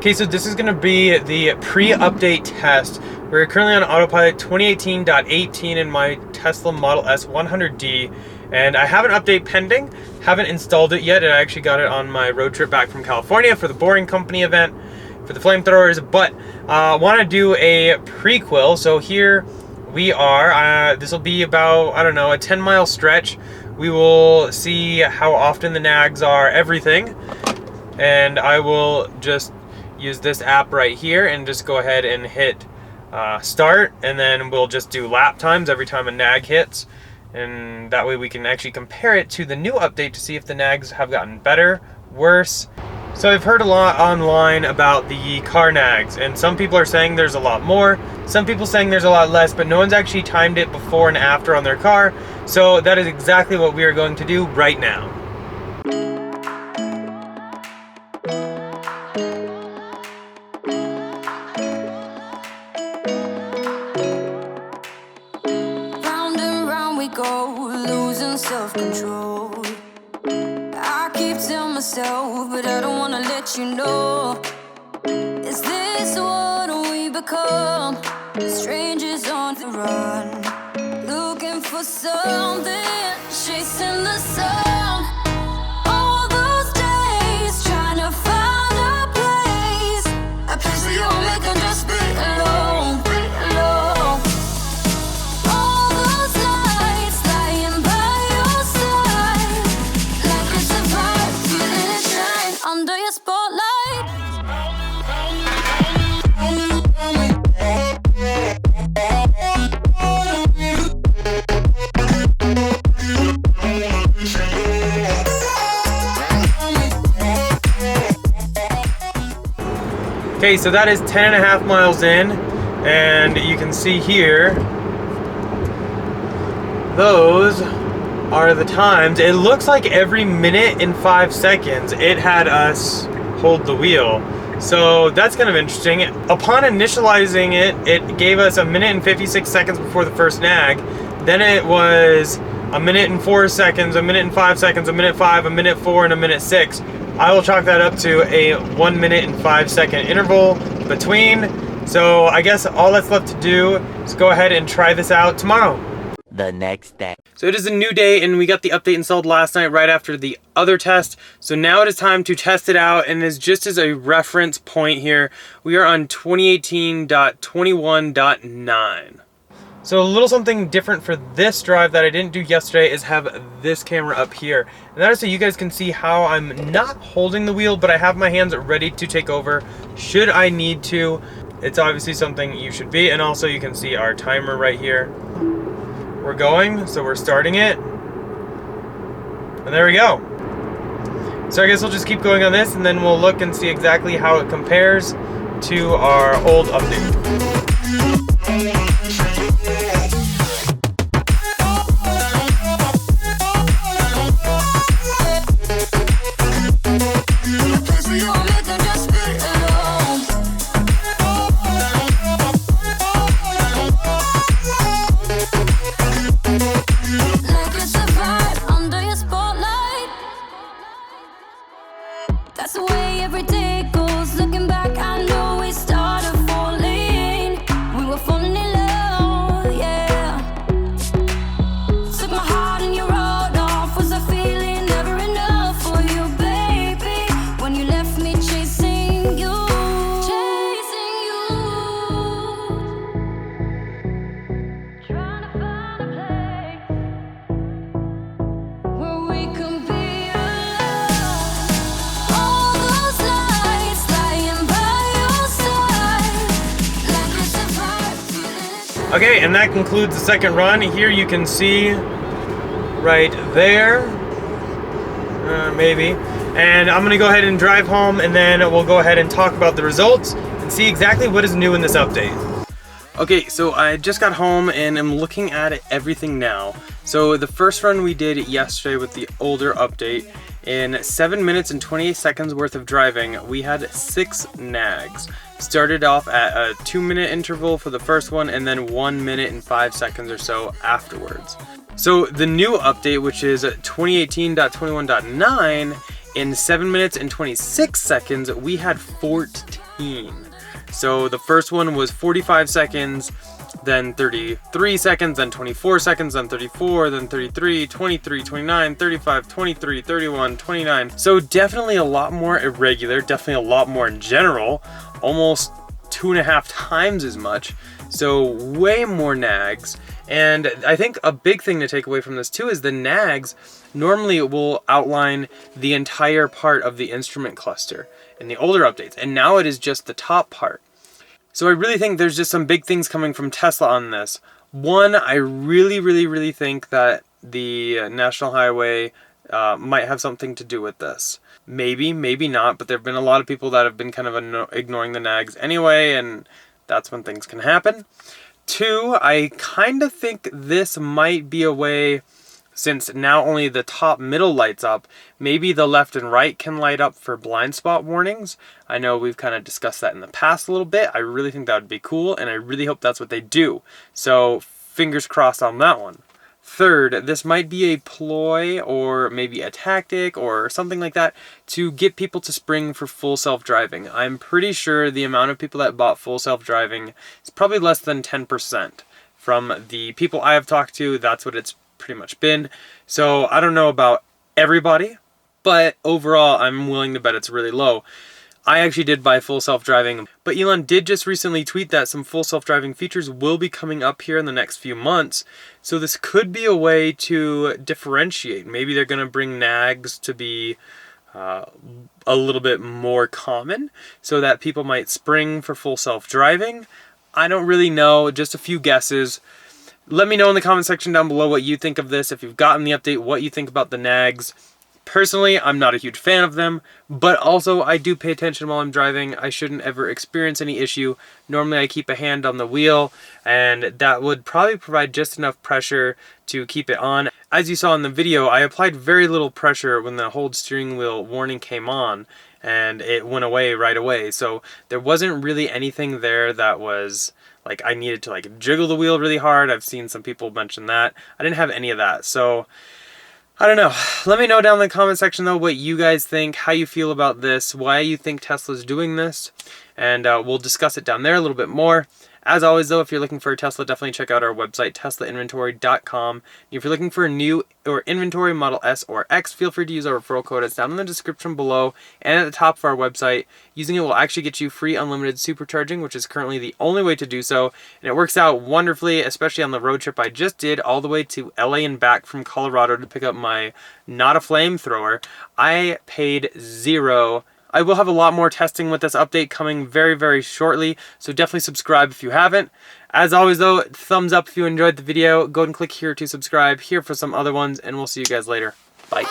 Okay, so this is going to be the pre-update test. We're currently on Autopilot 2018.18 in my Tesla Model S 100D, and I have an update pending. Haven't installed it yet. I actually got it on my road trip back from California for the Boring Company event for the flamethrowers, but I want to do a prequel. So here we are. This will be about, I don't know, a 10-mile stretch. We will see how often the nags are, everything, and I will just use this app right here and just go ahead and hit start, and then we'll just do lap times every time a nag hits, and that way we can actually compare it to the new update to see if the nags have gotten better, worse. So I've heard a lot online about the car nags, and some people are saying there's a lot more, some people saying there's a lot less, but no one's actually timed it before and after on their car. So that is exactly what we are going to do right now. Self-control. I keep telling myself, but I don't wanna let you know. Is this what we become? Strangers on the run, looking for something, chasing the sun. All those days trying to find a place that you make them just be alone. Okay, so that is 10.5 miles in, and you can see here, those are the times. It looks like every minute and 5 seconds it had us hold the wheel. So that's kind of interesting. Upon initializing it, it gave us 1 minute and 56 seconds before the first nag. Then it was 1 minute and 4 seconds, 1 minute and 5 seconds, 1 minute 5, 1 minute 4, and 1 minute 6. I will chalk that up to a 1 minute and 5 second interval between. So I guess all that's left to do is go ahead and try this out tomorrow. The next day. So it is a new day, and we got the update installed last night right after the other test. So now it is time to test it out, and as just as a reference point here, we are on 2018.21.9. So a little something different for this drive that I didn't do yesterday is have this camera up here. And that is so you guys can see how I'm not holding the wheel, but I have my hands ready to take over should I need to. It's obviously something you should be, and also you can see our timer right here. We're going, so we're starting it. And there we go. So I guess we'll just keep going on this, and then we'll look and see exactly how it compares to our old update. That's the way every day goes. Looking back, I know we started falling. We were falling in love, yeah. Took my heart and you wrote off. Was I feeling never enough for you, baby? When you left me chasing you, trying to find a place where we can be. Okay, and that concludes the second run. Here you can see right there, maybe. And I'm gonna go ahead and drive home, and then we'll go ahead and talk about the results and see exactly what is new in this update. Okay, so I just got home and I'm looking at everything now. So the first run we did yesterday with the older update, in 7 minutes and 28 seconds worth of driving, we had 6 nags. Started off at a 2-minute interval for the first one, and then 1 minute and 5 seconds or so afterwards. So the new update, which is 2018.21.9, in 7 minutes and 26 seconds, we had 14 15. So the first one was 45 seconds, then 33 seconds, then 24 seconds, then 34, then 33, 23, 29, 35, 23, 31, 29. So definitely a lot more irregular, definitely a lot more in general, almost 2.5 times as much. So way more nags. And I think a big thing to take away from this too is the nags normally will outline the entire part of the instrument cluster in the older updates, and now it is just the top part. So I really think there's just some big things coming from Tesla on this. One, I really think that the National Highway might have something to do with this. Maybe, maybe not, but there have been a lot of people that have been kind of ignoring the nags anyway, and that's when things can happen. Two, I kind of think this might be a way, since now only the top middle lights up, maybe the left and right can light up for blind spot warnings. I know we've kind of discussed that in the past a little bit. I really think that would be cool, and I really hope that's what they do. So fingers crossed on that one. Third, this might be a ploy or maybe a tactic or something like that to get people to spring for full self-driving. I'm pretty sure the amount of people that bought full self-driving is probably less than 10%. From the people I have talked to, that's what it's pretty much been. So I don't know about everybody, but overall I'm willing to bet it's really low. I actually did buy full self-driving, but Elon did just recently tweet that some full self-driving features will be coming up here in the next few months. So this could be a way to differentiate. Maybe they're going to bring nags to be a little bit more common so that people might spring for full self-driving. I don't really know, just a few guesses. Let me know in the comment section down below what you think of this. If you've gotten the update, what you think about the nags. Personally, I'm not a huge fan of them, but also I do pay attention while I'm driving. I shouldn't ever experience any issue. Normally I keep a hand on the wheel, and that would probably provide just enough pressure to keep it on. As you saw in the video, I applied very little pressure when the hold steering wheel warning came on, and it went away right away. So there wasn't really anything there that was like I needed to like jiggle the wheel really hard. I've seen some people mention that. I didn't have any of that. So I don't know. Let me know down in the comment section though what you guys think, how you feel about this, why you think Tesla's doing this, and we'll discuss it down there a little bit more. As always though, if you're looking for a Tesla, definitely check out our website, teslainventory.com. If you're looking for a new or inventory Model S or X, feel free to use our referral code. It's down in the description below and at the top of our website. Using it will actually get you free unlimited supercharging, which is currently the only way to do so. And it works out wonderfully, especially on the road trip I just did all the way to LA and back from Colorado to pick up my Not a Flamethrower. I paid $0. I will have a lot more testing with this update coming very shortly, so definitely subscribe if you haven't. As always though, thumbs up if you enjoyed the video. Go ahead and click here to subscribe, here for some other ones, and we'll see you guys later. Bye.